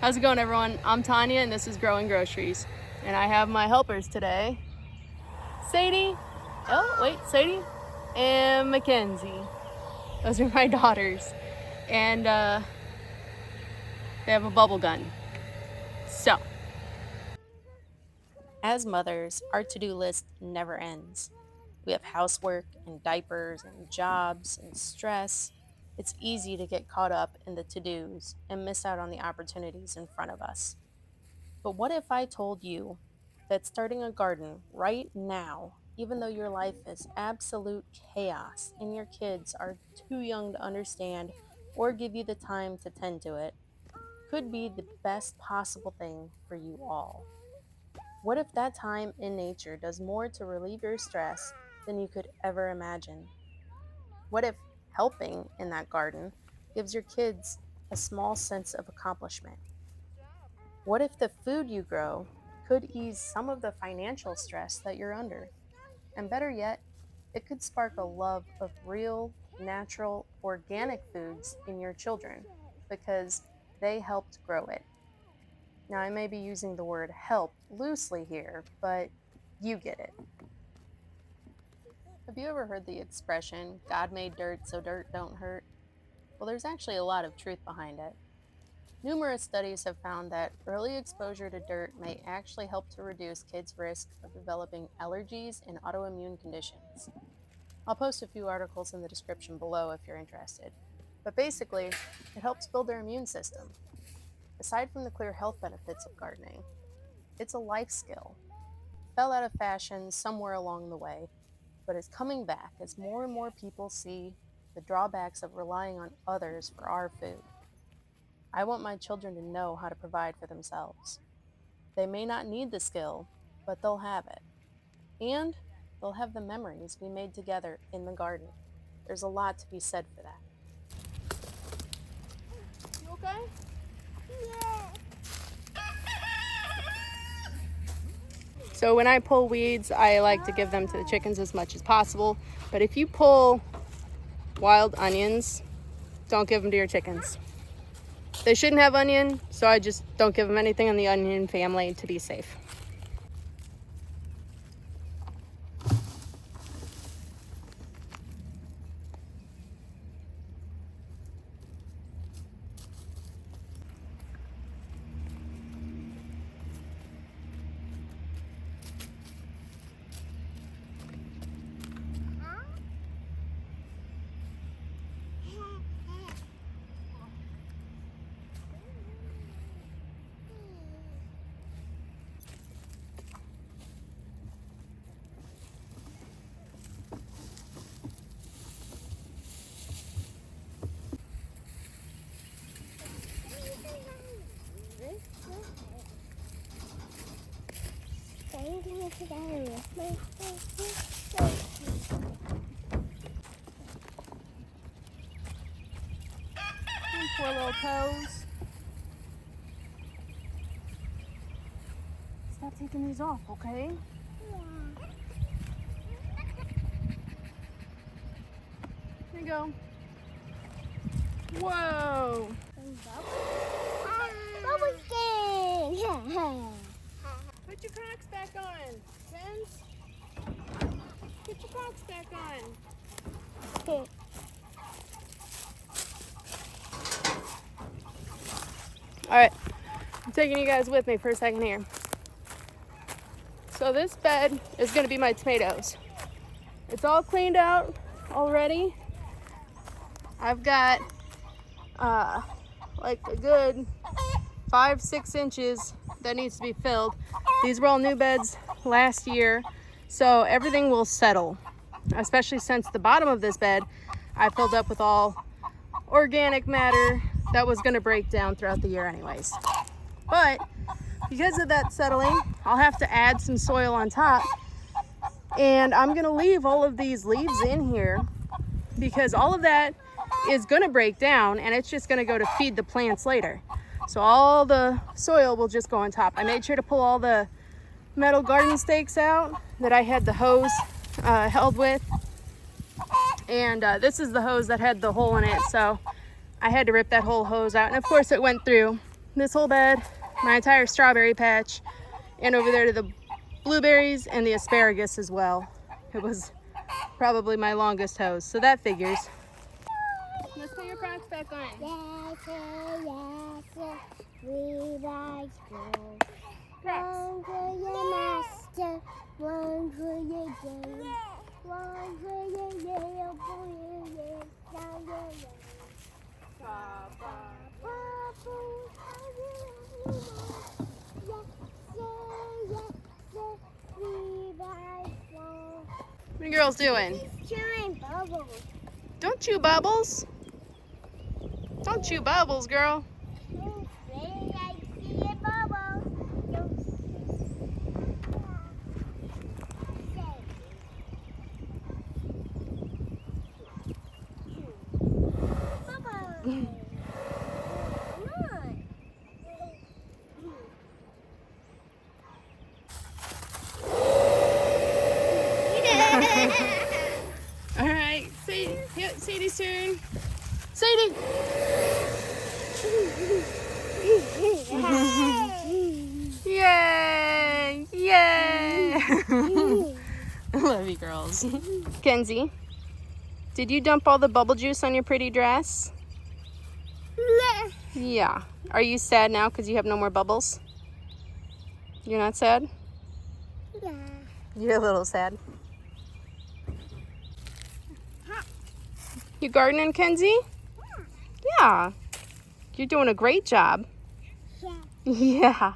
How's it going, everyone? I'm Tanya and this is Growing Groceries. And I have my helpers today. Sadie and Mackenzie. Those are my daughters. And they have a bubble gun. So, as mothers, our to-do list never ends. We have housework and diapers and jobs and stress. It's easy to get caught up in the to-dos and miss out on the opportunities in front of us. But what if I told you that starting a garden right now, even though your life is absolute chaos and your kids are too young to understand or give you the time to tend to it, could be the best possible thing for you all? What if that time in nature does more to relieve your stress than you could ever imagine? What if helping in that garden gives your kids a small sense of accomplishment? What if the food you grow could ease some of the financial stress that you're under? And better yet, it could spark a love of real, natural, organic foods in your children because they helped grow it. Now, I may be using the word help loosely here, but you get it. Have you ever heard the expression, God made dirt so dirt don't hurt? Well, there's actually a lot of truth behind it. Numerous studies have found that early exposure to dirt may actually help to reduce kids' risk of developing allergies and autoimmune conditions. I'll post a few articles in the description below if you're interested. But basically, it helps build their immune system. Aside from the clear health benefits of gardening, it's a life skill. It fell out of fashion somewhere along the way, but is coming back as more and more people see the drawbacks of relying on others for our food. I want my children to know how to provide for themselves. They may not need the skill, but they'll have it. And they'll have the memories we made together in the garden. There's a lot to be said for that. You okay? Yeah. So when I pull weeds, I like to give them to the chickens as much as possible. But if you pull wild onions, don't give them to your chickens. They shouldn't have onion, so I just don't give them anything in the onion family to be safe. Poor little toes. Stop taking these off, okay? Yeah. Here you go. Whoa! Bubble skin! Put your Crocs back on, Vince. Put your Crocs back on. All right, I'm taking you guys with me for a second here. So this bed is gonna be my tomatoes. It's all cleaned out already. I've got like a good 5-6 inches that needs to be filled. These were all new beds last year, so everything will settle, especially since the bottom of this bed I filled up with all organic matter that was going to break down throughout the year anyways. But because of that settling, I'll have to add some soil on top, and I'm going to leave all of these leaves in here because all of that is going to break down and it's just going to go to feed the plants later. So all the soil will just go on top. I made sure to pull all the metal garden stakes out that I had the hose held with, and this is the hose that had the hole in it, so I had to rip that whole hose out, and of course it went through this whole bed, my entire strawberry patch, and over there to the blueberries and the asparagus as well. It was probably my longest hose, so that figures. Let's put your Crocs back on. Yes, yes, we like school. Crocs. One for your master, one for your game, one for your little boy, yes, down your way. What are you girls doing? He's chewing bubbles. Don't chew bubbles. Don't chew bubbles, girl. I see a bubble. Bubble. All right, Sadie's turn. Sadie. Yay! Yay! I love you girls. Kenzie, did you dump all the bubble juice on your pretty dress? Yeah. Are you sad now because you have no more bubbles? You're not sad? Yeah. You're a little sad. You gardening, Kenzie? Yeah. You're doing a great job. Yeah. Yeah.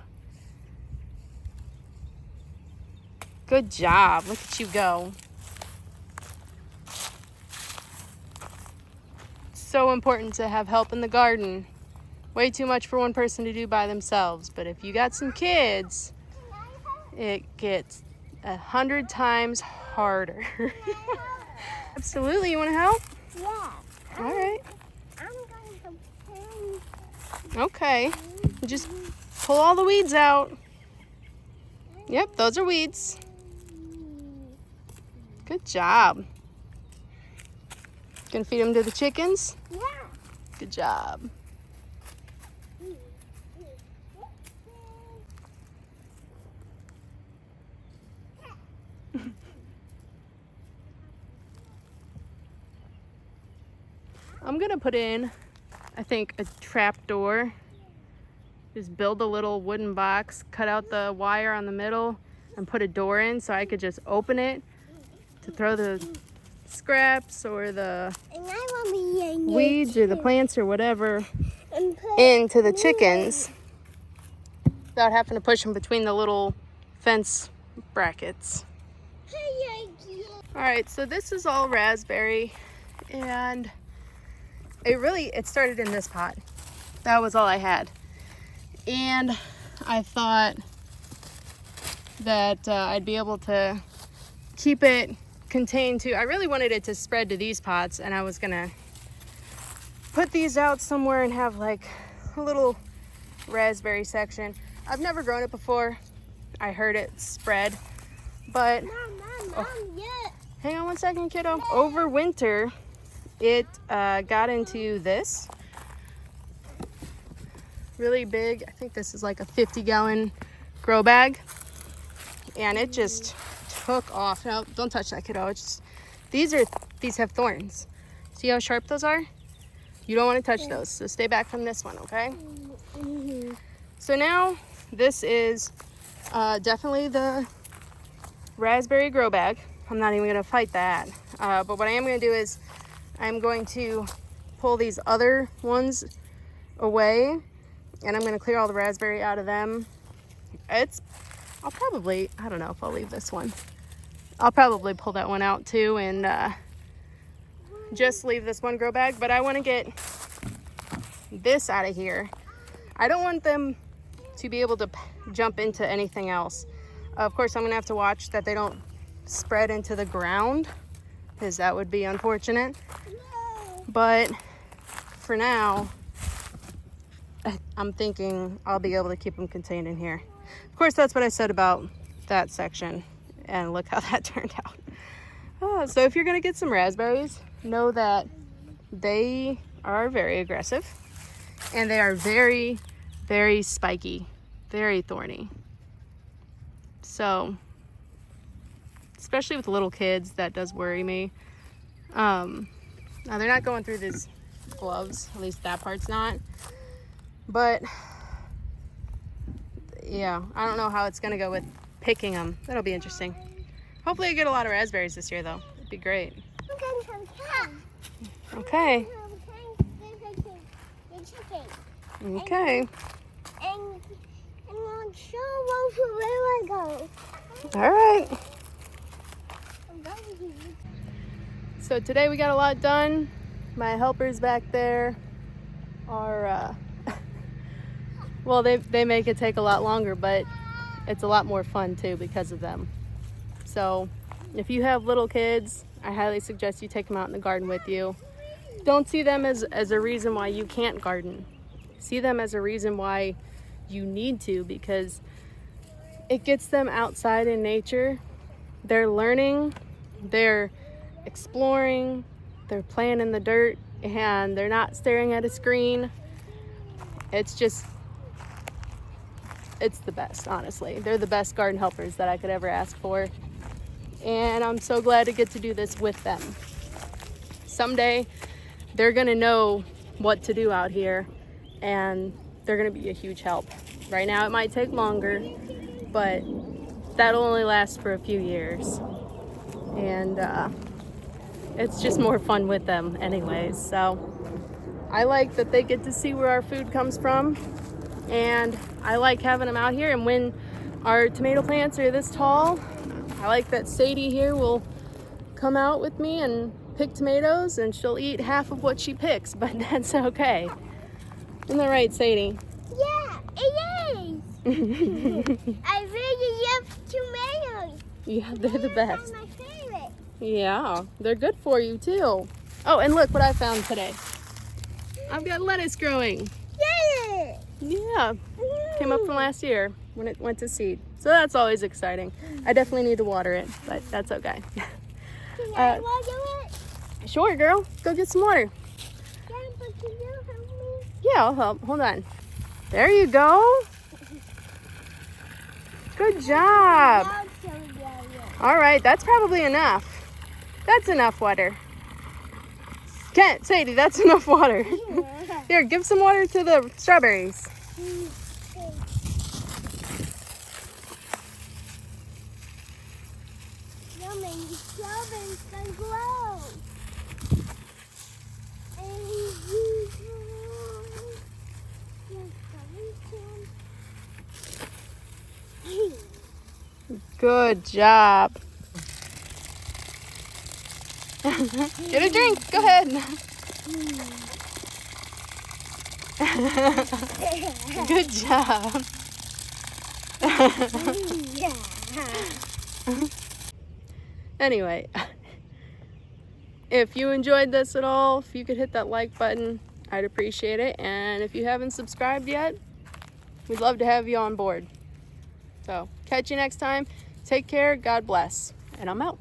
Good job. Look at you go. So important to have help in the garden. Way too much for one person to do by themselves. But if you got some kids, it gets 100 times harder. Absolutely. You want to help? Yeah. All right. I'm going to play. Okay. Just pull all the weeds out. Yep, those are weeds. Good job. Gonna feed them to the chickens? Yeah. Good job. I'm gonna put in, I think, a trap door. Just build a little wooden box, cut out the wire on the middle, and put a door in so I could just open it to throw the scraps or the And I want to be in weeds or the plants or whatever and put into the chickens without having to push them between the little fence brackets. All right, so this is all raspberry, and it started in this pot. That was all I had. And I thought that I'd be able to keep it contained to, I really wanted it to spread to these pots, and I was gonna put these out somewhere and have like a little raspberry section. I've never grown it before. I heard it spread, but Mom, yeah. hang on one second, kiddo. Over winter, it got into this really big, I think this is like a 50-gallon grow bag, and it just took off. No, don't touch that, kiddo. It's just, these have thorns. See how sharp those are? You don't want to touch those, so stay back from this one, okay? So now this is definitely the raspberry grow bag. I'm not even gonna fight that. But what I am gonna do is I'm going to pull these other ones away, and I'm gonna clear all the raspberry out of them. I'll probably, I don't know if I'll leave this one. I'll probably pull that one out too and just leave this one grow bag, but I wanna get this out of here. I don't want them to be able to jump into anything else. Of course, I'm gonna have to watch that they don't spread into the ground, because that would be unfortunate. But for now, I'm thinking I'll be able to keep them contained in here. Of course, that's what I said about that section, and look how that turned out. So if you're gonna get some raspberries, know that they are very aggressive, and they are very very spiky, very thorny. So, especially with little kids, that does worry me. Now they're not going through these gloves, at least that part's not. But yeah, I don't know how it's gonna go with picking them. That'll be interesting. Hopefully I get a lot of raspberries this year though. It'd be great. Okay. Okay. And I'm sure where I go. All right. So today we got a lot done. My helpers back there are, well, they make it take a lot longer, but it's a lot more fun too because of them. So if you have little kids, I highly suggest you take them out in the garden with you. Don't see them as a reason why you can't garden. See them as a reason why you need to, because it gets them outside in nature. They're learning, they're exploring, they're playing in the dirt, and they're not staring at a screen. It's the best, honestly. They're the best garden helpers that I could ever ask for. And I'm so glad to get to do this with them. Someday, they're gonna know what to do out here, and they're gonna be a huge help. Right now, it might take longer, but that'll only last for a few years. And it's just more fun with them anyways. So I like that they get to see where our food comes from, and I like having them out here. And when our tomato plants are this tall, I like that Sadie here will come out with me and pick tomatoes, and she'll eat half of what she picks, but that's okay. Isn't that right, Sadie? Yeah, it is. I really love tomatoes. Yeah, they're the best. They're my favorite. Yeah, they're good for you too. Oh, and look what I found today. I've got lettuce growing. Yeah. Yeah, came up from last year when it went to seed. So that's always exciting. I definitely need to water it, but that's okay. Can I water it? Sure, girl. Go get some water. Yeah, but can you help me? Yeah, I'll help. Hold on. There you go. Good job. All right, that's probably enough. That's enough water. Kent, Sadie, that's enough water. Here, give some water to the strawberries. Yummy, strawberries can grow. Good job. Get a drink. Go ahead. Good job. Anyway, if you enjoyed this at all, if you could hit that like button, I'd appreciate it. And if you haven't subscribed yet, we'd love to have you on board. So, catch you next time. Take care. God bless. And I'm out.